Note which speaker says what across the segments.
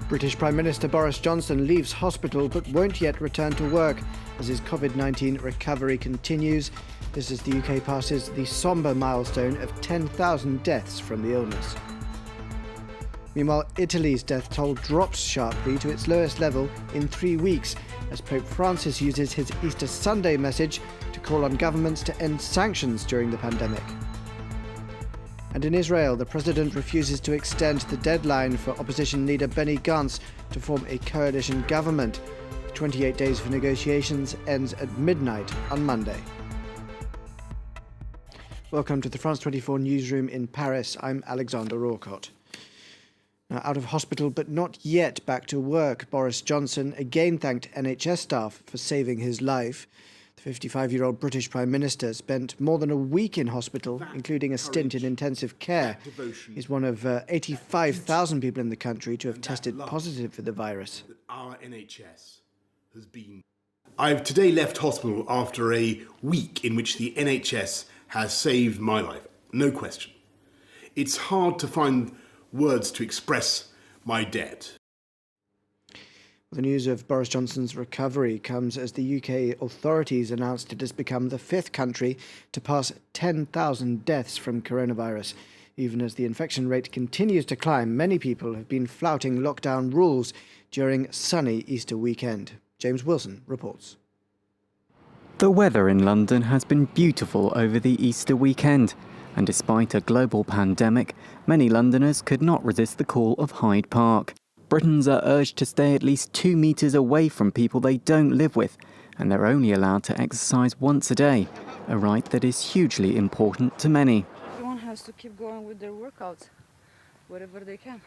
Speaker 1: British Prime Minister Boris Johnson leaves hospital but won't yet return to work as his COVID-19 recovery continues. This as the UK passes the sombre milestone of 10,000 deaths from the illness. Meanwhile, Italy's death toll drops sharply to its lowest level in 3 weeks as Pope Francis uses his Easter Sunday message to call on governments to end sanctions during the pandemic. And in Israel, the president refuses to extend the deadline for opposition leader Benny Gantz to form a coalition government. 28 days for negotiations ends at midnight on Monday. Welcome to the France 24 newsroom in Paris. I'm Alexander Orcott. Now, out of hospital but not yet back to work, Boris Johnson again thanked NHS staff for saving his life. The 55-year-old British Prime Minister spent more than a week in hospital, including a stint in intensive care. He's one of 85,000 people in the country to have tested positive for the virus.
Speaker 2: Our NHS has been. I've today left hospital after a week in which the NHS has saved my life, no question. It's hard to find words to express my debt.
Speaker 1: The news of Boris Johnson's recovery comes as the UK authorities announced it has become the 5th country to pass 10,000 deaths from coronavirus. Even as the infection rate continues to climb, many people have been flouting lockdown rules during sunny Easter weekend. James Wilson reports.
Speaker 3: The weather in London has been beautiful over the Easter weekend, and despite a global pandemic, many Londoners could not resist the call of Hyde Park. Britons are urged to stay at least 2 metres away from people they don't live with, and they're only allowed to exercise once a day, a right that is hugely important to many.
Speaker 4: Everyone has to keep going with their workouts, whatever they can.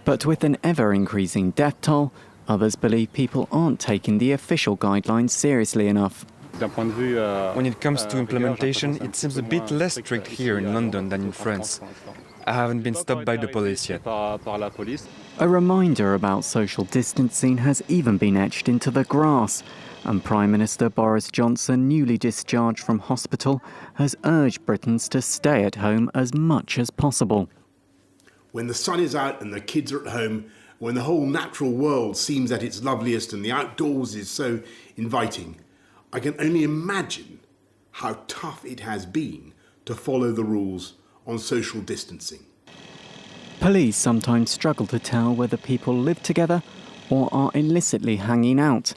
Speaker 3: But with an ever-increasing death toll, others believe people aren't taking the official guidelines seriously enough.
Speaker 5: When it comes to implementation, it seems a bit less strict here in London than in France. I haven't been stopped by the police yet.
Speaker 3: A reminder about social distancing has even been etched into the grass, and Prime Minister Boris Johnson, newly discharged from hospital, has urged Britons to stay at home as much as possible.
Speaker 2: When the sun is out and the kids are at home, when the whole natural world seems at its loveliest and the outdoors is so inviting, I can only imagine how tough it has been to follow the rules on social distancing.
Speaker 3: Police sometimes struggle to tell whether people live together or are illicitly hanging out,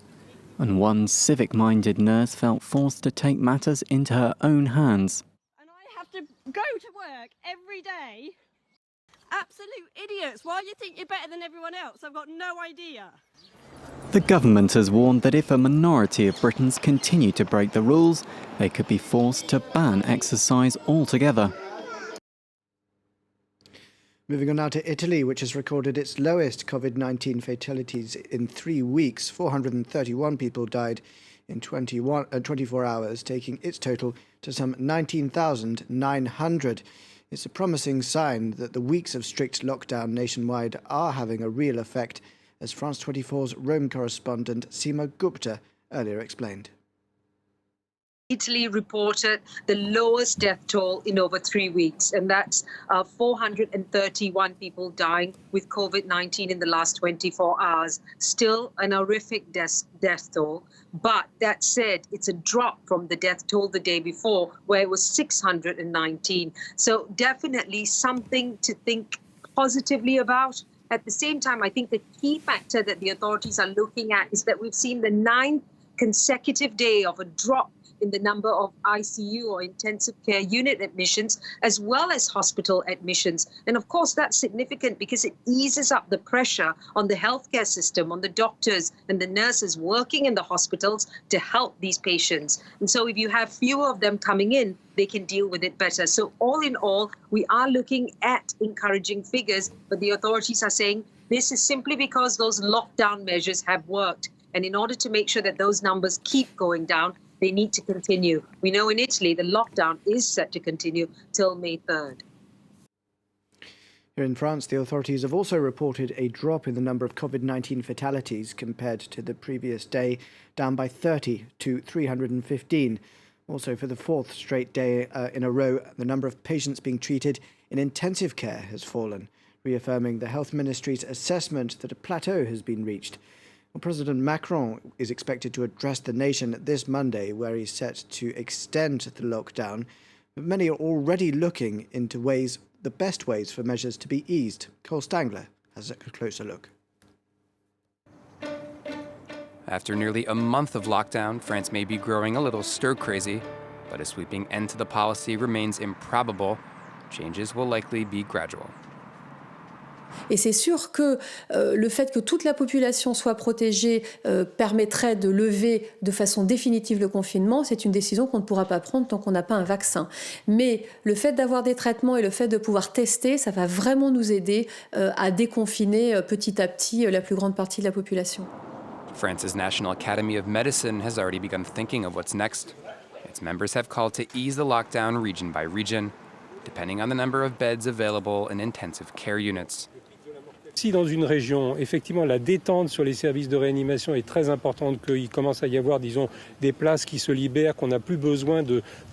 Speaker 3: and one civic-minded nurse felt forced to take matters into her own hands.
Speaker 6: And I have to go to work every day. Absolute idiots. Why do you think you're better than everyone else? I've got no idea.
Speaker 3: The government has warned that if a minority of Britons continue to break the rules, they could be forced to ban exercise altogether.
Speaker 1: Moving on now to Italy, which has recorded its lowest COVID-19 fatalities in 3 weeks. 431 people died in 24 hours, taking its total to some 19,900. It's a promising sign that the weeks of strict lockdown nationwide are having a real effect, as France 24's Rome correspondent Seema Gupta earlier explained.
Speaker 7: Italy reported the lowest death toll in over 3 weeks, and that's 431 people dying with COVID-19 in the last 24 hours. Still an horrific death toll. But that said, it's a drop from the death toll the day before, where it was 619. So definitely something to think positively about. At the same time, I think the key factor that the authorities are looking at is that we've seen the 9th consecutive day of a drop in the number of ICU or intensive care unit admissions, as well as hospital admissions. And of course, that's significant because it eases up the pressure on the healthcare system, on the doctors and the nurses working in the hospitals to help these patients. And so if you have fewer of them coming in, they can deal with it better. So all in all, we are looking at encouraging figures, but the authorities are saying this is simply because those lockdown measures have worked. And in order to make sure that those numbers keep going down, they need to continue. We know in Italy the lockdown is set to continue till May 3rd.
Speaker 1: Here in France, the authorities have also reported a drop in the number of COVID-19 fatalities compared to the previous day, down by 30 to 315. Also, for the 4th straight day in a row, the number of patients being treated in intensive care has fallen. reaffirming the health ministry's assessment that a plateau has been reached. Well, President Macron is expected to address the nation this Monday, where he's set to extend the lockdown. But many are already looking into the best ways for measures to be eased. Cole Stangler has a closer look.
Speaker 8: After nearly a month of lockdown, France may be growing a little stir-crazy, but a sweeping end to the policy remains improbable. Changes will likely be gradual.
Speaker 9: Et c'est sûr que le fait que toute la population soit protégée permettrait de lever de façon définitive le confinement. C'est une décision qu'on ne pourra pas prendre tant qu'on n'a pas un vaccin. Mais le fait d'avoir des traitements et le fait de pouvoir tester, ça va vraiment nous aider à déconfiner petit à petit la plus grande partie de la population.
Speaker 8: France's National Academy of Medicine has already begun thinking of what's next. Its members have called to ease the lockdown region by region, depending on the number of beds available in intensive care units.
Speaker 10: Si dans une région, effectivement, la détente sur les services de réanimation est très importante, qu'il commence à y avoir, disons, des places qui se libèrent, qu'on n'a plus besoin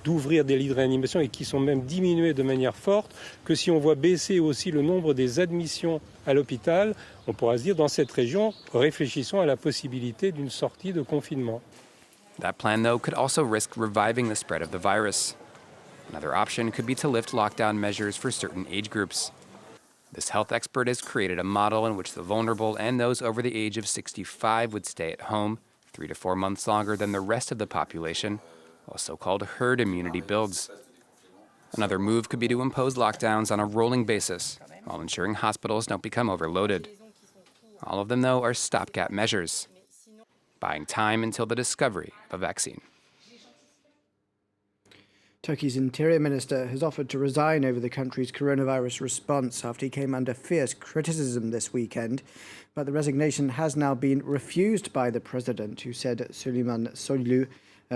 Speaker 10: d'ouvrir des lits de réanimation et qui sont même diminués de manière forte, que si on voit baisser aussi le nombre des admissions à l'hôpital, on pourra se dire, dans cette région, réfléchissons à la possibilité d'une sortie de confinement.
Speaker 8: That plan, though, could also risk reviving the spread of the virus. Another option could be to lift lockdown measures for certain age groups. This health expert has created a model in which the vulnerable and those over the age of 65 would stay at home 3 to 4 months longer than the rest of the population, while so-called herd immunity builds. Another move could be to impose lockdowns on a rolling basis, while ensuring hospitals don't become overloaded. All of them, though, are stopgap measures, buying time until the discovery of a vaccine.
Speaker 1: Turkey's interior minister has offered to resign over the country's coronavirus response after he came under fierce criticism this weekend. But the resignation has now been refused by the president, who said Süleyman Soylu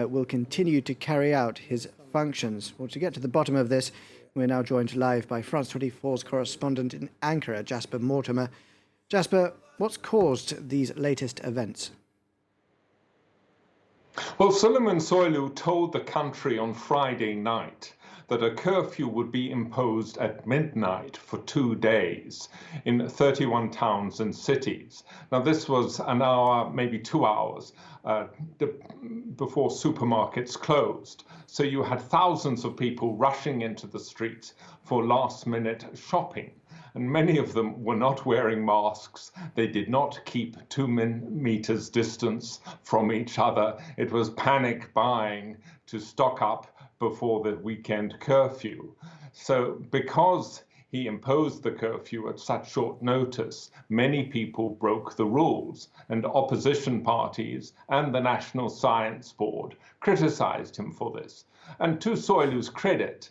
Speaker 1: will continue to carry out his functions. Well, to get to the bottom of this, we're now joined live by France 24's correspondent in Ankara, Jasper Mortimer. Jasper, what's caused these latest events?
Speaker 11: Well, Süleyman Soylu told the country on Friday night that a curfew would be imposed at midnight for 2 days in 31 towns and cities. Now, this was an hour, maybe 2 hours before supermarkets closed. So you had thousands of people rushing into the streets for last-minute shopping. And many of them were not wearing masks. They did not keep 2 meters distance from each other. It was panic buying to stock up before the weekend curfew. So because he imposed the curfew at such short notice, many people broke the rules, and opposition parties and the National Science Board criticized him for this. And to Soylu's credit,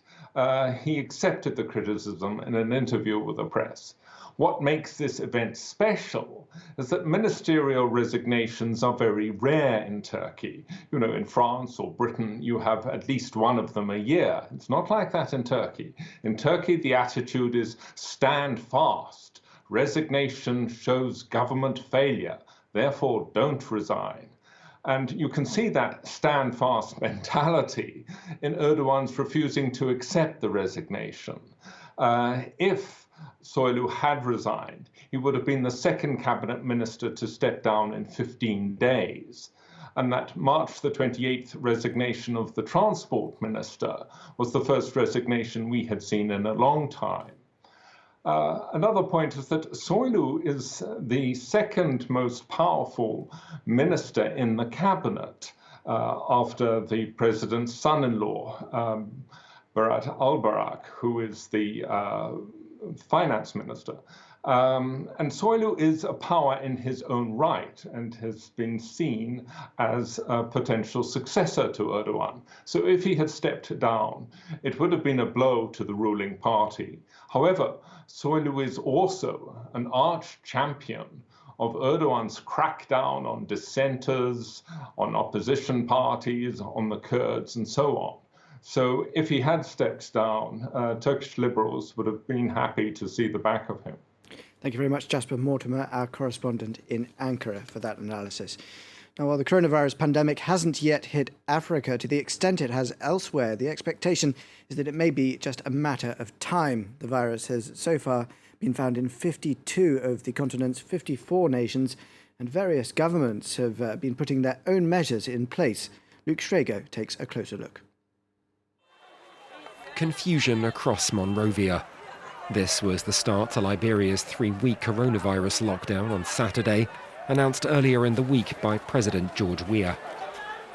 Speaker 11: he accepted the criticism in an interview with the press. What makes this event special is that ministerial resignations are very rare in Turkey. You know, in France or Britain, you have at least one of them a year. It's not like that in Turkey. In Turkey, the attitude is stand fast. Resignation shows government failure. Therefore, don't resign. And you can see that stand fast mentality in Erdogan's refusing to accept the resignation. If Soylu had resigned, he would have been the second cabinet minister to step down in 15 days. And that March the 28th resignation of the transport minister was the first resignation we had seen in a long time. Another point is that Soylu is the second most powerful minister in the cabinet after the president's son-in-law, Berat al-Barak, who is the finance minister. And Soylu is a power in his own right and has been seen as a potential successor to Erdogan. So if he had stepped down, it would have been a blow to the ruling party. However, Soylu is also an arch champion of Erdogan's crackdown on dissenters, on opposition parties, on the Kurds, and so on. So if he had stepped down, Turkish liberals would have been happy to see the back of him.
Speaker 1: Thank you very much, Jasper Mortimer, our correspondent in Ankara, for that analysis. Now, while the coronavirus pandemic hasn't yet hit Africa to the extent it has elsewhere, the expectation is that it may be just a matter of time. The virus has so far been found in 52 of the continent's 54 nations, and various governments have been putting their own measures in place. Luke Schrago takes a closer look.
Speaker 12: Confusion across Monrovia. This was the start to Liberia's 3-week coronavirus lockdown on Saturday, announced earlier in the week by President George Weah.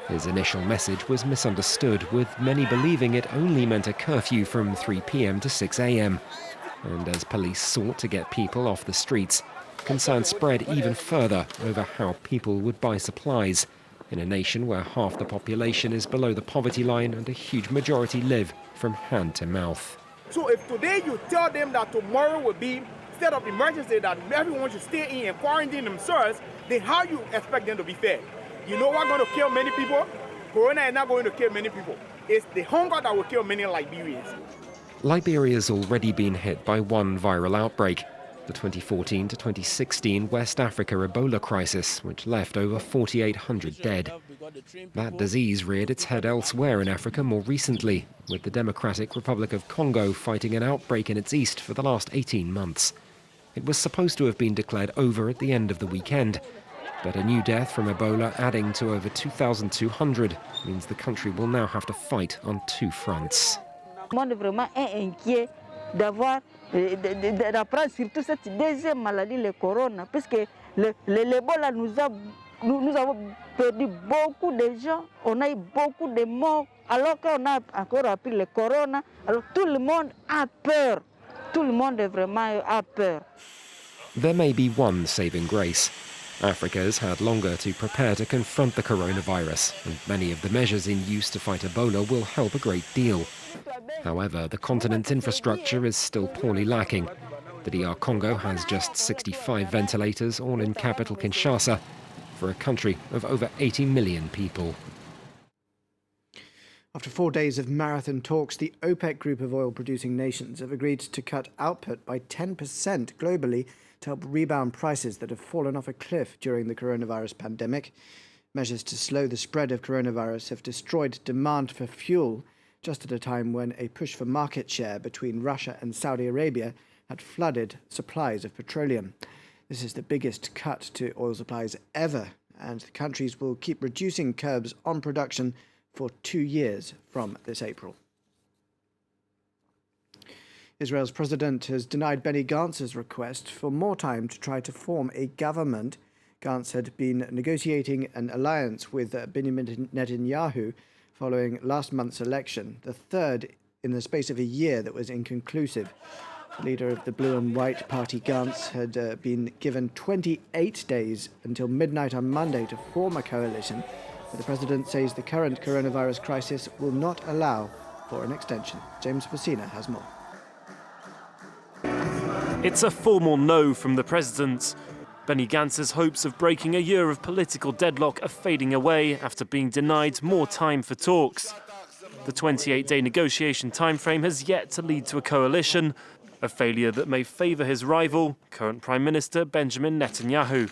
Speaker 12: His initial message was misunderstood, with many believing it only meant a curfew from 3 p.m. to 6 a.m. And as police sought to get people off the streets, concern spread even further over how people would buy supplies in a nation where half the population is below the poverty line and a huge majority live from hand to mouth.
Speaker 13: So if today you tell them that tomorrow will be state of emergency, that everyone should stay in and quarantine themselves, then how you expect them to be fed? You know what's going to kill many people? Corona is not going to kill many people. It's the hunger that will kill many Liberians.
Speaker 12: Liberia's already been hit by one viral outbreak, the 2014 to 2016 West Africa Ebola crisis, which left over 4,800 dead. That disease reared its head elsewhere in Africa more recently, with the Democratic Republic of Congo fighting an outbreak in its east for the last 18 months. It was supposed to have been declared over at the end of the weekend, but a new death from Ebola adding to over 2,200 means the country will now have to fight on 2 fronts.
Speaker 14: Le monde vraiment est inquiet d'apprendre surtout cette deuxième maladie, le corona, puisque l'Ebola nous avons perdu beaucoup de gens, on a eu beaucoup de morts, alors qu'on a encore appris le corona. Alors tout le monde a peur. Tout le monde vraiment a peur.
Speaker 12: There may be one saving grace. Africa's had longer to prepare to confront the coronavirus, and many of the measures in use to fight Ebola will help a great deal. However, the continent's infrastructure is still poorly lacking. The DR Congo has just 65 ventilators, all in capital Kinshasa, for a country of over 80 million people.
Speaker 1: After 4 days of marathon talks, the OPEC group of oil-producing nations have agreed to cut output by 10% globally to help rebound prices that have fallen off a cliff during the coronavirus pandemic. Measures to slow the spread of coronavirus have destroyed demand for fuel, just at a time when a push for market share between Russia and Saudi Arabia had flooded supplies of petroleum. This is the biggest cut to oil supplies ever, and the countries will keep reducing curbs on production for 2 years from this April. Israel's president has denied Benny Gantz's request for more time to try to form a government. Gantz had been negotiating an alliance with Benjamin Netanyahu following last month's election, the third in the space of a year that was inconclusive. The leader of the Blue and White Party, Gantz, had been given 28 days until midnight on Monday to form a coalition, but the president says the current coronavirus crisis will not allow for an extension. James Fassina has more.
Speaker 15: It's a formal no from the president. Benny Gantz's hopes of breaking a year of political deadlock are fading away after being denied more time for talks. The 28-day negotiation timeframe has yet to lead to a coalition, a failure that may favour his rival, current Prime Minister Benjamin Netanyahu.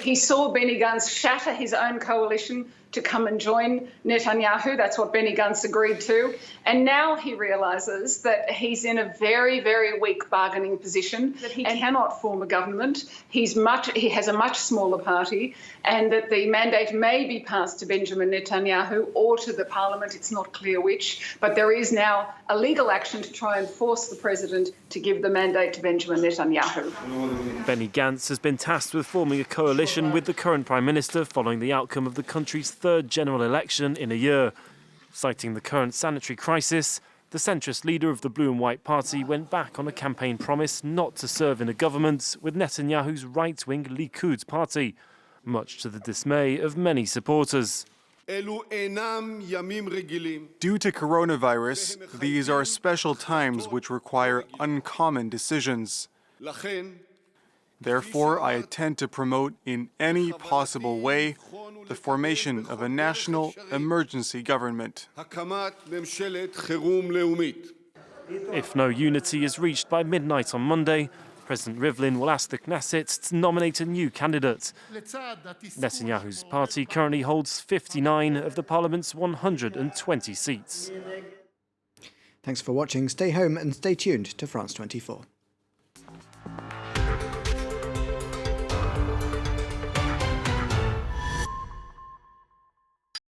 Speaker 16: He saw Benny Gantz shatter his own coalition to come and join Netanyahu. That's what Benny Gantz agreed to. And now he realises that he's in a very, very weak bargaining position, that he cannot form a government. He has a much smaller party, and that the mandate may be passed to Benjamin Netanyahu or to the parliament. It's not clear which. But there is now a legal action to try and force the president to give the mandate to Benjamin Netanyahu.
Speaker 15: Benny Gantz has been tasked with forming a coalition with the current Prime Minister following the outcome of the country's third general election in a year. Citing the current sanitary crisis, the centrist leader of the Blue and White Party went back on a campaign promise not to serve in a government with Netanyahu's right-wing Likud party, much to the dismay of many supporters.
Speaker 17: Due to coronavirus, these are special times which require uncommon decisions. Therefore, I intend to promote in any possible way the formation of a national emergency government.
Speaker 15: If no unity is reached by midnight on Monday, President Rivlin will ask the Knesset to nominate a new candidate. Netanyahu's party currently holds 59 of the parliament's 120 seats.
Speaker 1: Thanks for watching. Stay home and stay tuned to France 24.